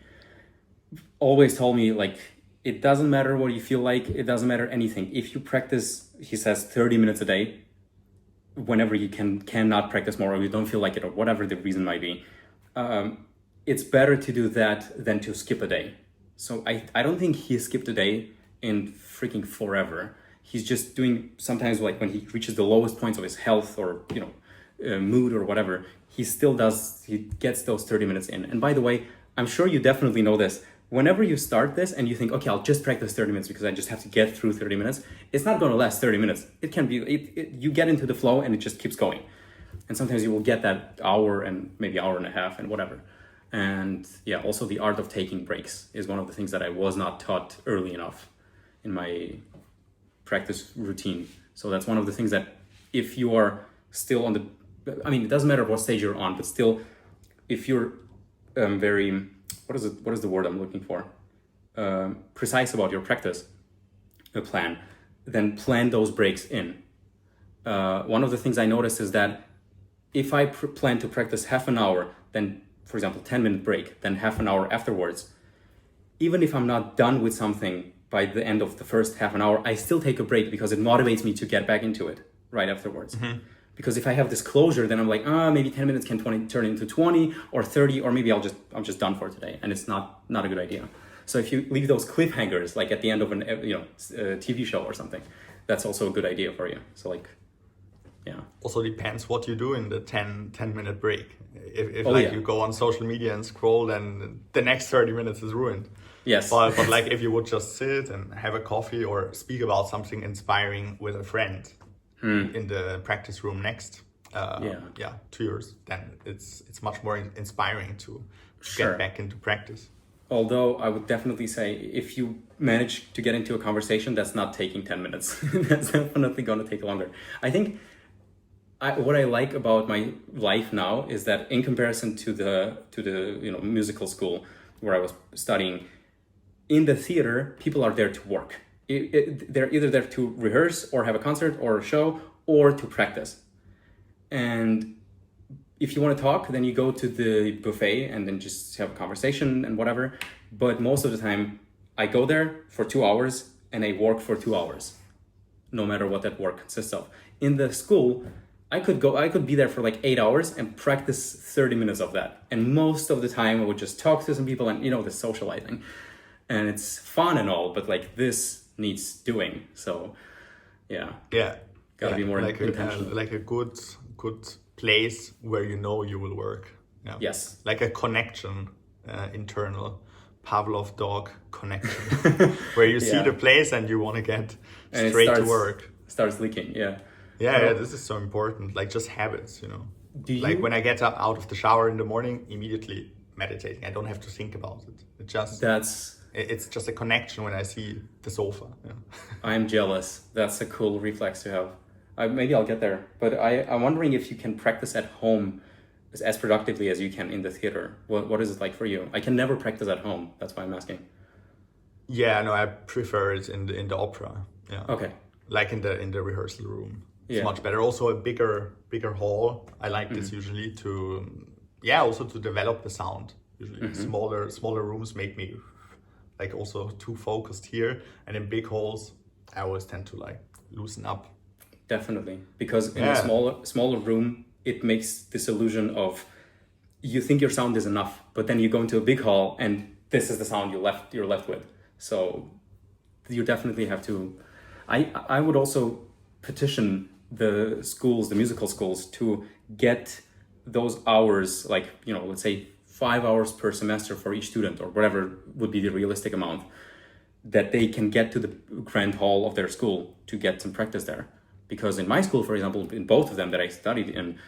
always told me, like, it doesn't matter what you feel like, it doesn't matter anything. If you practice, he says, 30 minutes a day, whenever you cannot practice more, or you don't feel like it, or whatever the reason might be, it's better to do that than to skip a day. So I don't think he skipped a day in freaking forever. He's just doing, sometimes like when he reaches the lowest points of his health or, mood or whatever, he gets those 30 minutes in. And by the way, I'm sure you definitely know this. Whenever you start this and you think, okay, I'll just practice 30 minutes because I just have to get through 30 minutes, it's not going to last 30 minutes. It can be, you get into the flow and it just keeps going. And sometimes you will get that hour and maybe hour and a half and whatever. And also the art of taking breaks is one of the things that I was not taught early enough in my practice routine. So that's one of the things that if you are still on it doesn't matter what stage you're on, but still, if you're very, what is the word I'm looking for? Precise about your practice plan, then plan those breaks in. One of the things I noticed is that if I plan to practice half an hour, then, for example, 10-minute break, then half an hour afterwards, even if I'm not done with something by the end of the first half an hour, I still take a break because it motivates me to get back into it right afterwards. Because if I have this closure, then I'm like, maybe 10 minutes can turn into 20 or 30, or maybe I'm just done for today. And it's not a good idea. So if you leave those cliffhangers, like at the end of an TV show or something, that's also a good idea for you. So also depends what you do in the 10-minute break. If you go on social media and scroll, then the next 30 minutes is ruined. Yes. But like if you would just sit and have a coffee or speak about something inspiring with a friend in the practice room next to yours, then it's much more inspiring to get back into practice. Although I would definitely say if you manage to get into a conversation, that's not taking 10 minutes. That's definitely going to take longer. I think what I like about my life now is that in comparison to the musical school where I was studying, in the theater, people are there to work. They're either there to rehearse or have a concert or a show or to practice. And if you want to talk, then you go to the buffet and then just have a conversation and whatever. But most of the time, I go there for 2 hours and I work for 2 hours, no matter what that work consists of. In the school, I could be there for like 8 hours and practice 30 minutes of that. And most of the time, I would just talk to some people and, the socializing. And it's fun and all, but like this needs doing. So, gotta be more intentional. Like a good place where you will work. Yeah. Yes. Like a connection, internal Pavlov dog connection, where you see the place and you want to get straight to work. Starts leaking. Yeah. Yeah, this is so important. Like just habits, Like when I get up out of the shower in the morning, immediately meditating. I don't have to think about it. It's just a connection when I see the sofa. Yeah. I'm jealous. That's a cool reflex to have. Maybe I'll get there. But I'm wondering if you can practice at home as productively as you can in the theater. What is it like for you? I can never practice at home. That's why I'm asking. Yeah, no, I prefer it in the opera. Yeah. Okay. Like in the rehearsal room. It's Yeah. much better. Also a bigger hall. I like this usually to, also to develop the sound. Usually smaller rooms make me like also too focused here, and in big halls, I always tend to like loosen up. Definitely, because in a smaller room, it makes this illusion of you think your sound is enough, but then you go into a big hall and this is the sound you're left with. So you definitely have to. I would also petition the schools, the musical schools, to get those hours, like, you know, let's say 5 hours per semester for each student, or whatever would be the realistic amount, that they can get to the grand hall of their school to get some practice there. Because in my school, for example, in both of them that I studied in,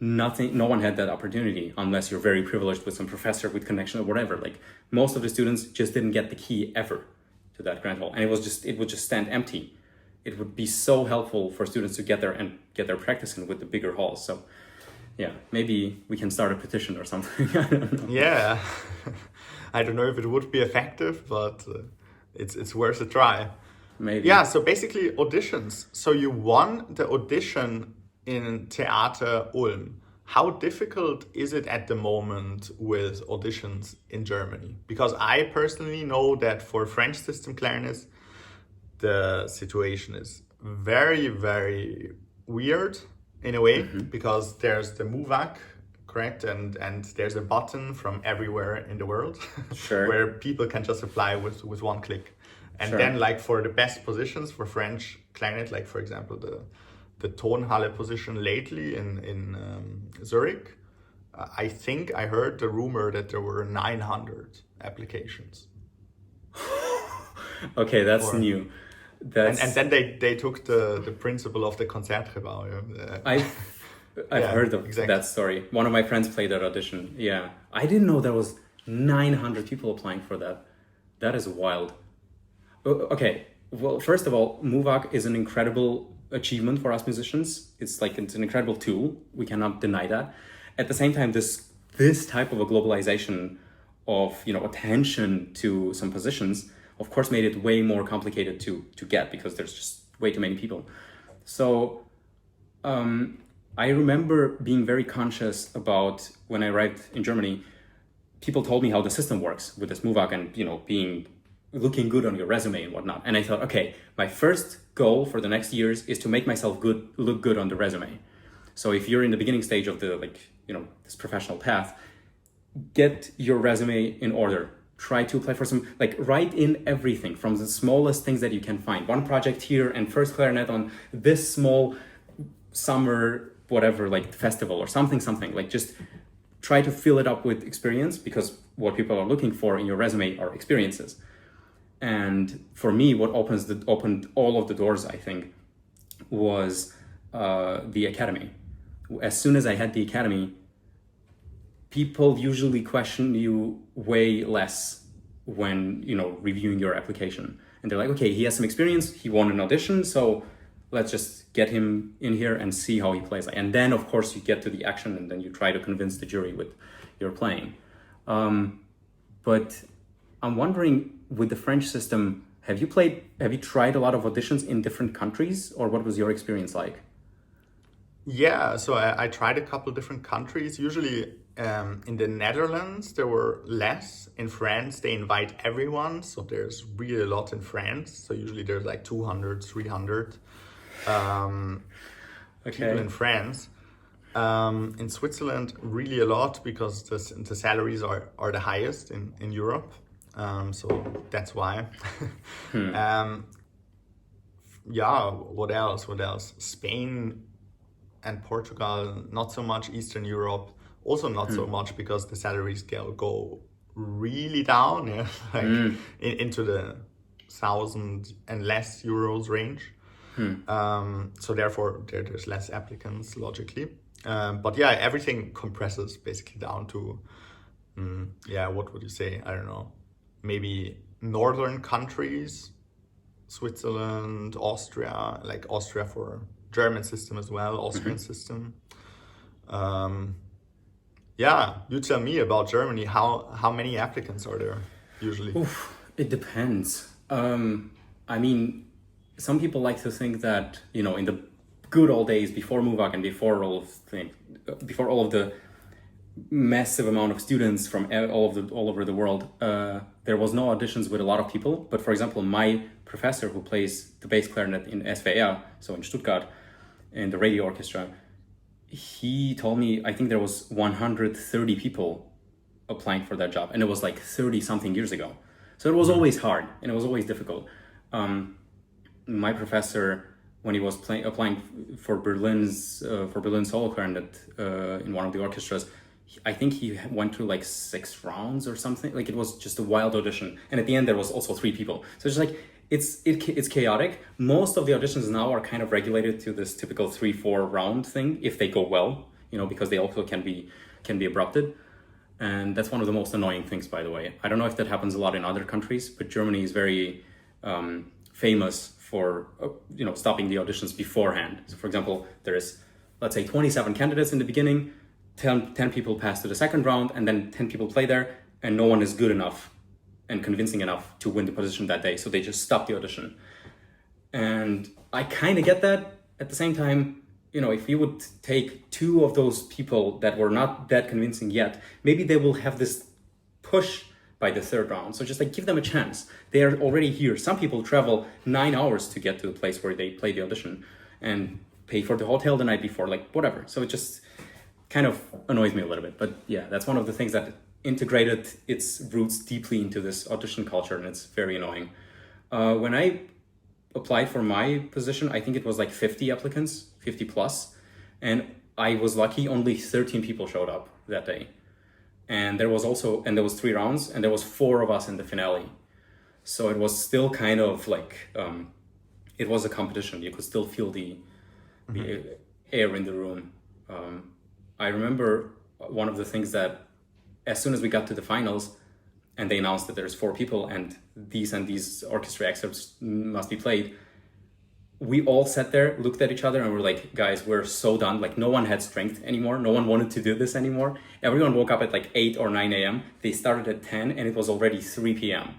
no one had that opportunity unless you're very privileged with some professor with connection or whatever. Like, most of the students just didn't get the key ever to that grand hall, and it would just stand empty. It would be so helpful for students to get there and get their practice in with the bigger halls. So yeah, maybe we can start a petition or something. I don't know. Yeah, I don't know if it would be effective, but it's worth a try. Maybe. Yeah, so basically auditions. So you won the audition in Theater Ulm. How difficult is it at the moment with auditions in Germany? Because I personally know that for French system clarinets, the situation is very, very weird in a way, because there's the MUVAC, correct? And there's a button from everywhere in the world Sure. where people can just apply with one click. And Sure. then like for the best positions for French clarinet, like for example, the Tonhalle position lately in Zurich, I think I heard the rumor that there were 900 applications. Okay, that's new. That's And then they took the principle of the Concertgebouw. I've heard of exactly. that story. One of my friends played that audition. Yeah, I didn't know there was 900 people applying for that. That is wild. Okay, well, first of all, MUVAC is an incredible achievement for us musicians. It's an incredible tool. We cannot deny that. At the same time, this type of a globalization of, you know, attention to some positions, of course, made it way more complicated to get, because there's just way too many people. So I remember being very conscious about, when I arrived in Germany, people told me how the system works with this MUVAC and, you know, looking good on your resume and whatnot. And I thought, okay, my first goal for the next years is to make myself look good on the resume. So if you're in the beginning stage of the, like, you know, this professional path, get your resume in order. Try to apply for some, like, write in everything from the smallest things that you can find. One project here and first clarinet on this small summer, whatever, like festival or something, like, just try to fill it up with experience, because what people are looking for in your resume are experiences. And for me, what opened all of the doors, I think, was the academy. As soon as I had the academy, people usually question you way less when, you know, reviewing your application. And they're like, okay, he has some experience, he won an audition, so let's just get him in here and see how he plays. And then, of course, you get to the action, and then you try to convince the jury with your playing. But I'm wondering, with the French system, have you tried a lot of auditions in different countries, or what was your experience like? Yeah, so I tried a couple different countries. Usually in the Netherlands, there were less. In France, they invite everyone. So there's really a lot in France. So usually there's like 200, 300 people in France. In Switzerland, really a lot, because the salaries are the highest in Europe. So that's why. Yeah, what else? Spain and Portugal, not so much. Eastern Europe, also not so much, because the salaries go really down, yeah, like into the 1,000 and less euros range. So therefore, there's less applicants, logically. But yeah, everything compresses basically down to, what would you say? I don't know, maybe northern countries, Switzerland, Austria, like Austria for German system as well, Austrian system. Yeah, you tell me about Germany. How many applicants are there usually? Oof, it depends. I mean, some people like to think that, you know, in the good old days before MUVAC and before all of the massive amount of students from all over the world, there was no auditions with a lot of people. But for example, my professor who plays the bass clarinet in SWR, so in Stuttgart, in the radio orchestra, he told me, I think there was 130 people applying for that job, and it was like 30 something years ago. So it was always hard and it was always difficult. My professor, when he was applying for Berlin solo clarinet in one of the orchestras, I think he went through like 6 rounds or something. Like, it was just a wild audition, and at the end there was also 3 people. So it's like it's chaotic. Most of the auditions now are kind of regulated to this typical 3-4 round thing if they go well, because they also can be abrupted. And that's one of the most annoying things, by the way. I don't know if that happens a lot in other countries, but Germany is very famous for stopping the auditions beforehand. So for example, there is, let's say, 27 candidates in the beginning, 10 people pass to the second round, and then 10 people play there, and no one is good enough and convincing enough to win the position that day. So they just stop the audition. And I kind of get that. At the same time, if you would take 2 of those people that were not that convincing yet, maybe they will have this push by the 3rd round. So just like give them a chance. They are already here. Some people travel 9 hours to get to the place where they play the audition and pay for the hotel the night before, like whatever. So it just kind of annoys me a little bit. But yeah, that's one of the things that integrated its roots deeply into this audition culture, and it's very annoying. When I applied for my position, I think it was like 50 applicants, 50 plus, and I was lucky, only 13 people showed up that day. And there was 3 rounds, and there was 4 of us in the finale. So it was still kind of like, it was a competition. You could still feel the air in the room. I remember one of the things that, as soon as we got to the finals and they announced that there's 4 people and these orchestra excerpts must be played, we all sat there, looked at each other, and we're like, guys, we're so done. Like, no one had strength anymore. No one wanted to do this anymore. Everyone woke up at like 8 or 9 a.m. They started at 10 and it was already 3 p.m.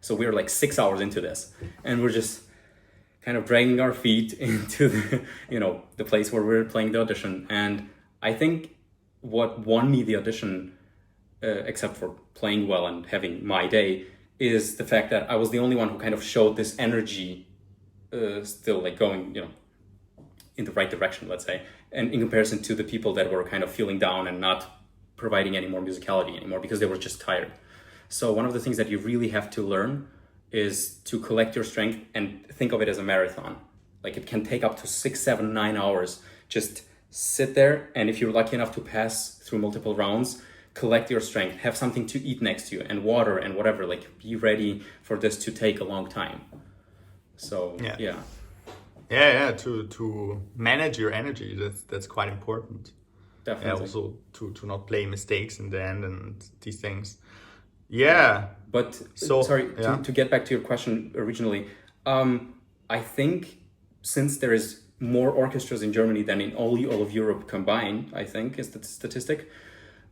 So we were like 6 hours into this, and we're just kind of dragging our feet into the place where we're playing the audition. And I think what won me the audition, except for playing well and having my day, is the fact that I was the only one who kind of showed this energy, still like going, in the right direction, let's say, and in comparison to the people that were kind of feeling down and not providing any more musicality anymore because they were just tired. So one of the things that you really have to learn is to collect your strength and think of it as a marathon. Like, it can take up to 6, 7, 9 hours. Just sit there, and if you're lucky enough to pass through multiple rounds, collect your strength, have something to eat next to you and water and whatever, like be ready for this to take a long time. So yeah, to manage your energy, that's quite important. Definitely. Yeah, also to not play mistakes in the end and these things. Yeah. But to get back to your question originally, I think since there is more orchestras in Germany than in all of Europe combined, I think is the statistic,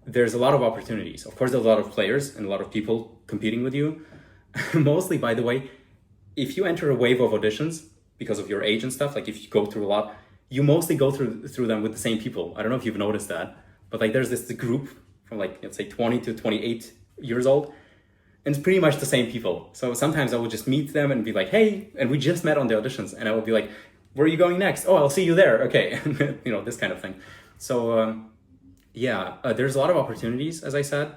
there's a lot of opportunities. Of course, there's a lot of players and a lot of people competing with you. Mostly, by the way, if you enter a wave of auditions because of your age and stuff, like if you go through a lot, you mostly go through them with the same people. I don't know if you've noticed that, but like there's this group from like, let's say 20 to 28 years old, and it's pretty much the same people. So sometimes I would just meet them and be like, hey, and we just met on the auditions, and I would be like, where are you going next? Oh, I'll see you there. Okay. This kind of thing. So there's a lot of opportunities, as I said.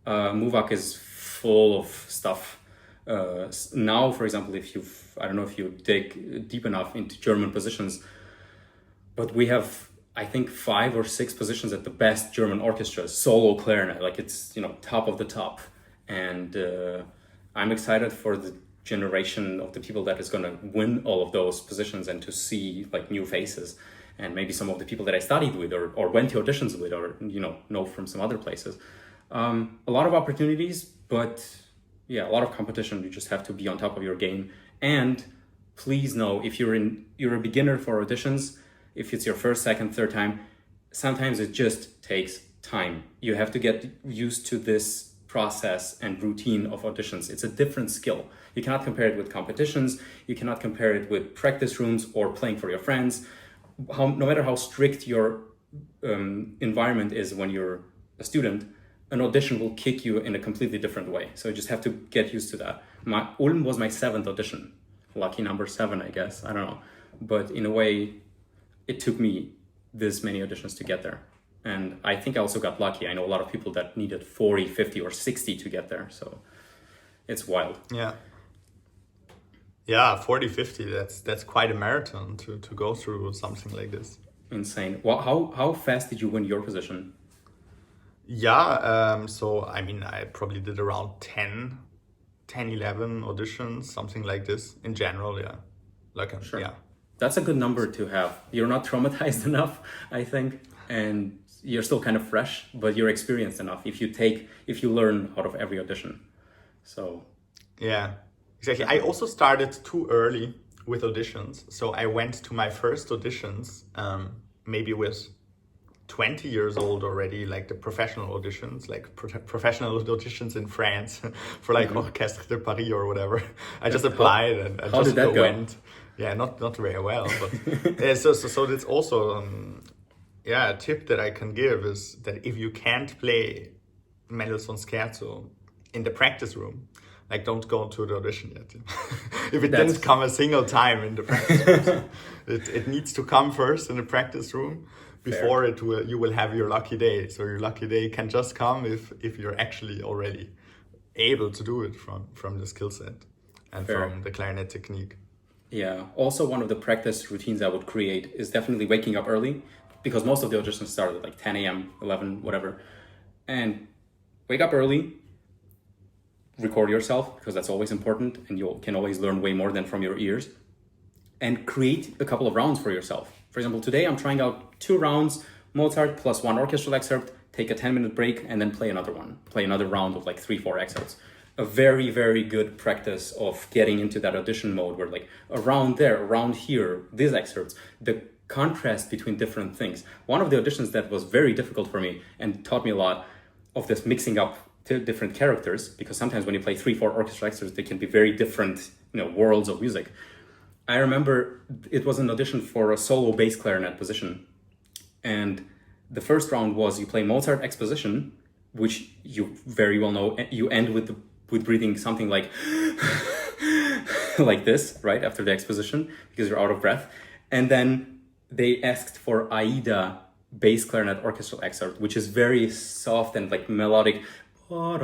MUVAC is full of stuff. Now, for example, I don't know if you dig deep enough into German positions, but we have, I think, 5 or 6 positions at the best German orchestras, solo clarinet, like it's, top of the top. And I'm excited for the generation of the people that is going to win all of those positions and to see like new faces and maybe some of the people that I studied with or went to auditions with or, know from some other places. A lot of opportunities, but yeah, a lot of competition. You just have to be on top of your game. And please know, if you're a beginner for auditions, if it's your first, second, third time, sometimes it just takes time. You have to get used to this process and routine of auditions. It's a different skill. You cannot compare it with competitions. You cannot compare it with practice rooms or playing for your friends. no matter how strict your environment is when you're a student, an audition will kick you in a completely different way. So you just have to get used to that. Ulm was my 7th audition. Lucky number 7, I guess. I don't know. But in a way, it took me this many auditions to get there. And I think I also got lucky. I know a lot of people that needed 40, 50, or 60 to get there. So it's wild. Yeah, 40, 50, that's quite a marathon to go through something like this. Insane. Well, how fast did you win your position? Yeah, so I mean, I probably did around 10, 11 auditions, something like this in general, yeah. Sure. Yeah. That's a good number to have. You're not traumatized enough, I think, and you're still kind of fresh, but you're experienced enough if you learn out of every audition. So yeah, exactly. I also started too early with auditions. So I went to my first auditions maybe with 20 years old already, like the professional auditions, like professional auditions in France for like Orchestre de Paris or whatever. I just applied and I just went. Yeah, not very well, but so that's also a tip that I can give is that if you can't play Mendelssohn's Scherzo in the practice room, like don't go to the audition yet. If it didn't come a single time in the practice room, it needs to come first in the practice room before you will have your lucky day. So your lucky day can just come if you're actually already able to do it from the skill set and from the clarinet technique. Yeah. Also, one of the practice routines I would create is definitely waking up early, because most of the auditions start at like 10 a.m., 11, whatever. And wake up early, record yourself, because that's always important, and you can always learn way more than from your ears. And create a couple of rounds for yourself. For example, today I'm trying out 2 rounds, Mozart plus 1 orchestral excerpt, take a 10-minute break, and then play another one. Play another round of like 3-4 excerpts. A very, very good practice of getting into that audition mode where like around there, around here, these excerpts, the contrast between different things. One of the auditions that was very difficult for me and taught me a lot of this mixing up to different characters, because sometimes when you play 3-4 orchestral excerpts, they can be very different, worlds of music. I remember it was an audition for a solo bass clarinet position. And the first round was you play Mozart exposition, which you very well know, you end with breathing something like like this, right after the exposition, because you're out of breath. And then they asked for Aida bass clarinet orchestral excerpt, which is very soft and like melodic. And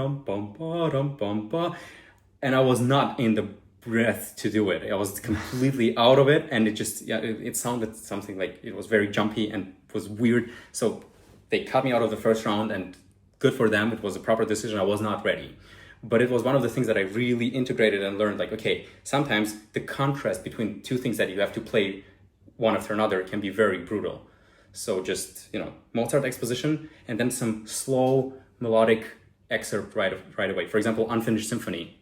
I was not in the breath to do it. I was completely out of it, and it sounded something like it was very jumpy and was weird. So they cut me out of the first round, and good for them. It was a proper decision. I was not ready. But it was one of the things that I really integrated and learned, like, okay, sometimes the contrast between 2 things that you have to play one after another can be very brutal. So just, Mozart exposition and then some slow melodic excerpt right away. For example, Unfinished Symphony.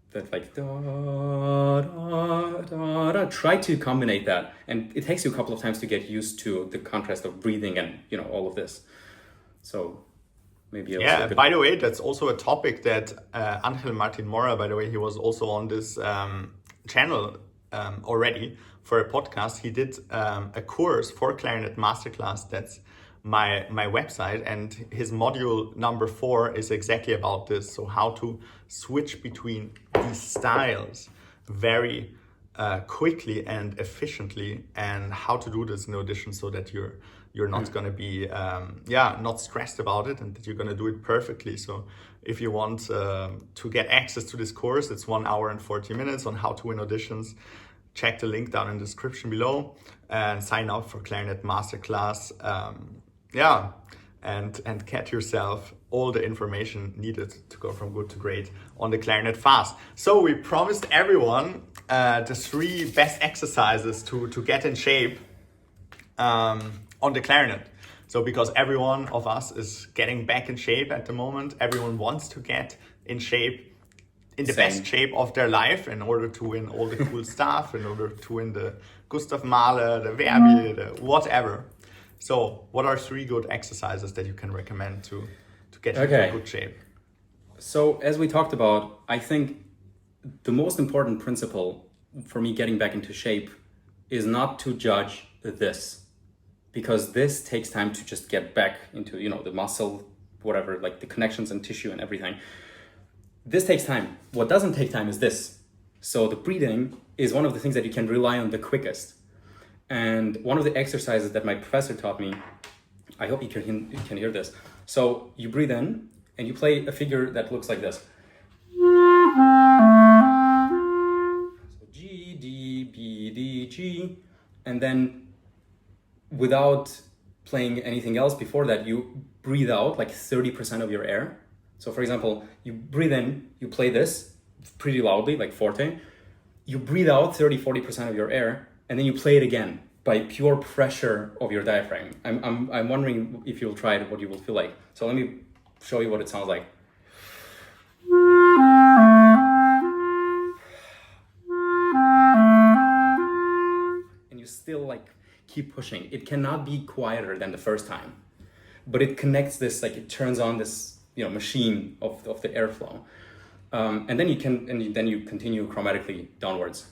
That like, da, da, da, da. Try to combine that. And it takes you a couple of times to get used to the contrast of breathing and, all of this. So maybe by the way, that's also a topic that Angel Martin Mora, by the way, he was also on this channel already for a podcast. He did a course for clarinet masterclass. That's my website, and his module number 4 is exactly about this. So how to switch between these styles very quickly and efficiently, and how to do this in audition so that you're not going to be not stressed about it, and that you're going to do it perfectly. So if you want to get access to this course, it's 1 hour and 40 minutes on how to win auditions. Check the link down in the description below and sign up for Clarinet Masterclass. And get yourself all the information needed to go from good to great on the clarinet fast. So we promised everyone the 3 best exercises to get in shape on the clarinet. So because every one of us is getting back in shape at the moment, everyone wants to get in shape, in the best shape of their life, in order to win all the cool stuff, in order to win the Gustav Mahler, the Verbi, the whatever. So what are 3 good exercises that you can recommend to get into good shape? So as we talked about, I think the most important principle for me getting back into shape is not to judge this, because this takes time to just get back into, the muscle, whatever, like the connections and tissue and everything. This takes time. What doesn't take time is this. So the breathing is one of the things that you can rely on the quickest. And one of the exercises that my professor taught me, I hope you can hear this. So you breathe in and you play a figure that looks like this. So G, D, B, D, G. And then without playing anything else before that, you breathe out like 30% of your air. So for example, you breathe in, you play this pretty loudly, like forte. You breathe out 30-40% of your air, and then you play it again by pure pressure of your diaphragm. I'm wondering if you'll try it, what you will feel like. So let me show you what it sounds like. And you still like keep pushing. It cannot be quieter than the first time, but it connects this, like it turns on this, machine of the airflow. And then you continue chromatically downwards.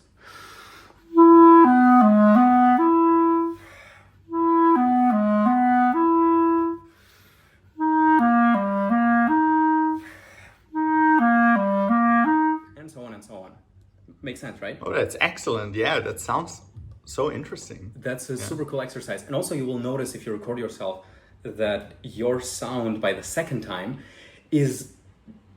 And so on and so on. Makes sense, right? Oh, that's excellent. Yeah, that sounds so interesting. That's a super cool exercise. And also you will notice if you record yourself that your sound by the second time is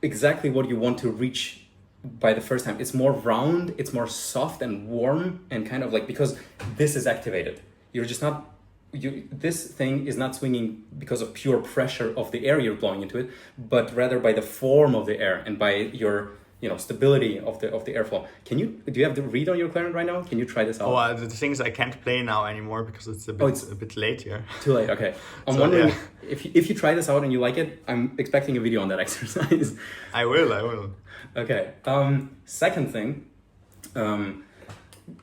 exactly what you want to reach by the first time. It's more round, it's more soft and warm, and kind of like, because this is activated. You're just not, this thing is not swinging because of pure pressure of the air you're blowing into it, but rather by the form of the air and by your, stability of the airflow. Do you have the reed on your clarinet right now? Can you try this out? Oh, the things I can't play now anymore because it's a bit late here. Too late, okay. I'm wondering if you try this out and you like it, I'm expecting a video on that exercise. I will. Okay. Second thing,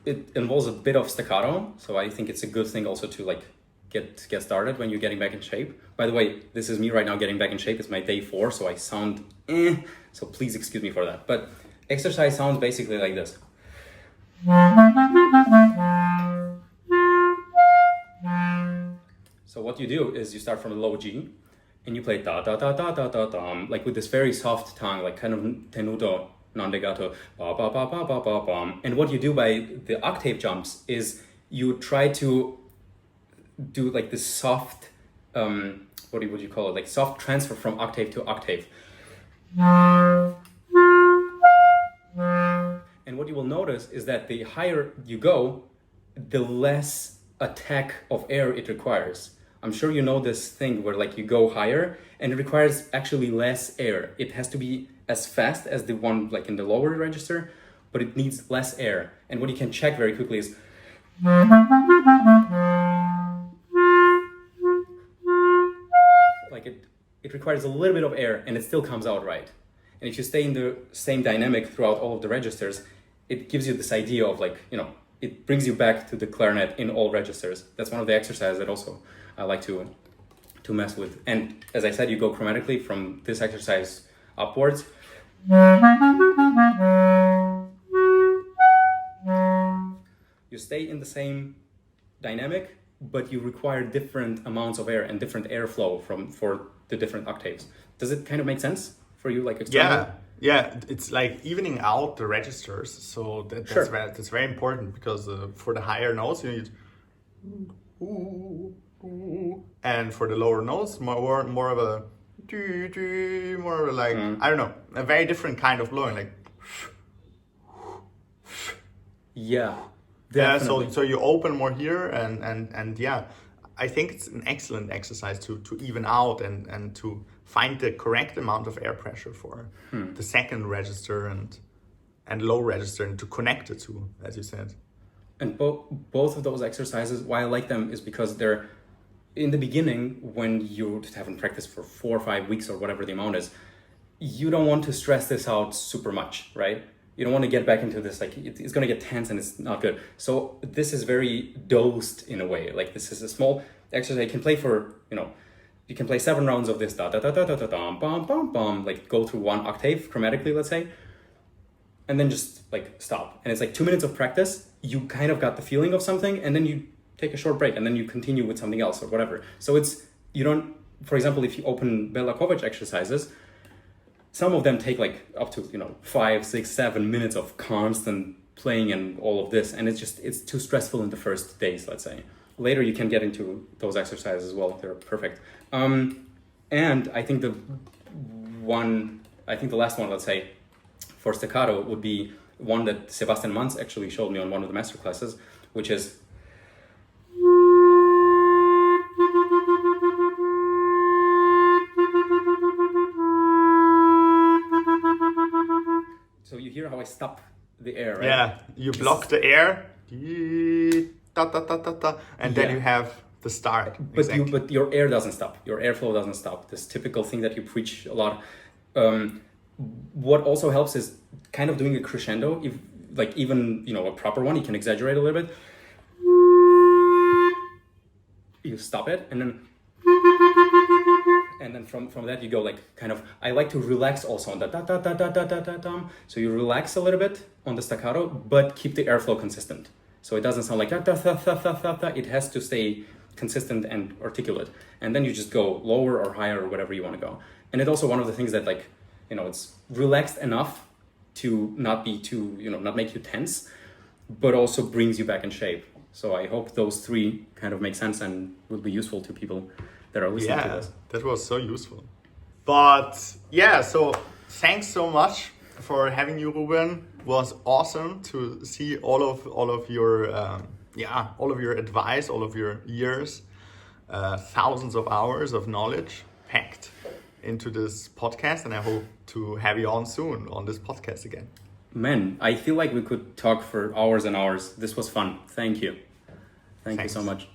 it involves a bit of staccato, so I think it's a good thing also to like get started when you're getting back in shape. By the way, this is me right now getting back in shape. It's my day 4, so I sound so please excuse me for that. But exercise sounds basically like this. So what you do is you start from a low G and you play da da da da da da da, like with this very soft tongue, like kind of tenuto, non-legato, ba ba ba ba ba ba ba. And what you do by the octave jumps is you try to do like this soft, what would you call it? Like soft transfer from octave to octave. And what you will notice is that the higher you go, the less attack of air it requires. I'm sure you know this thing where like you go higher and it requires actually less air. It has to be as fast as the one like in the lower register, but it needs less air. And what you can check very quickly is like it requires a little bit of air and it still comes out right. And if you stay in the same dynamic throughout all of the registers, it gives you this idea of like, it brings you back to the clarinet in all registers. That's one of the exercises that also I like to mess with. And as I said, you go chromatically from this exercise upwards. You stay in the same dynamic, but you require different amounts of air and different airflow for the different octaves. Does it kind of make sense for you, like externally? Yeah, it's like evening out the registers. So that's very important because for the higher notes you need, and for the lower notes more of a more of a like I don't know, a very different kind of blowing, like yeah. Definitely. Yeah, so you open more here and yeah, I think it's an excellent exercise to even out and to find the correct amount of air pressure for the second register and low register and to connect the two, as you said. And both of those exercises, why I like them is because they're in the beginning when you haven't practiced for 4 or 5 weeks or whatever the amount is, you don't want to stress this out super much, right? You don't want to get back into this, like it's going to get tense and it's not good. So this is very dosed in a way. Like this is a small exercise you can play for, you can play 7 rounds of this, da da da da da da da, bum bum bum, like go through 1 octave chromatically, let's say, and then just like stop. And it's like 2 minutes of practice. You kind of got the feeling of something, and then you take a short break and then you continue with something else or whatever. So you don't, for example, if you open Bela Kovac exercises, some of them take like up to 5, 6, 7 minutes of constant playing and all of this, and it's too stressful in the first days, let's say. Later you can get into those exercises as well. They're perfect. And I think the last one, let's say, for staccato would be one that Sebastian Manz actually showed me on one of the master classes, which is so you hear how I stop the air, right? Yeah, you block the air, and then you have the start. But your air doesn't stop. Your airflow doesn't stop. This typical thing that you preach a lot. What also helps is kind of doing a crescendo. If like even a proper one, you can exaggerate a little bit. You stop it, and then from that you go like kind of. I like to relax also on the da da da da da da da da. So you relax a little bit on the staccato, but keep the airflow consistent. So it doesn't sound like da da da da da da da. It has to stay consistent and articulate. And then you just go lower or higher or whatever you want to go. And it's also one of the things that it's relaxed enough to not be too, not make you tense, but also brings you back in shape. So I hope those three kind of make sense and will be useful to people that are listening to this. Yeah, that was so useful. But yeah, so thanks so much for having you, Ruben. It was awesome to see all of your all of your advice, all of your years, thousands of hours of knowledge packed into this podcast, and I hope to have you on soon on this podcast again. Man, I feel like we could talk for hours and hours. This was fun. Thank you. Thank you so much.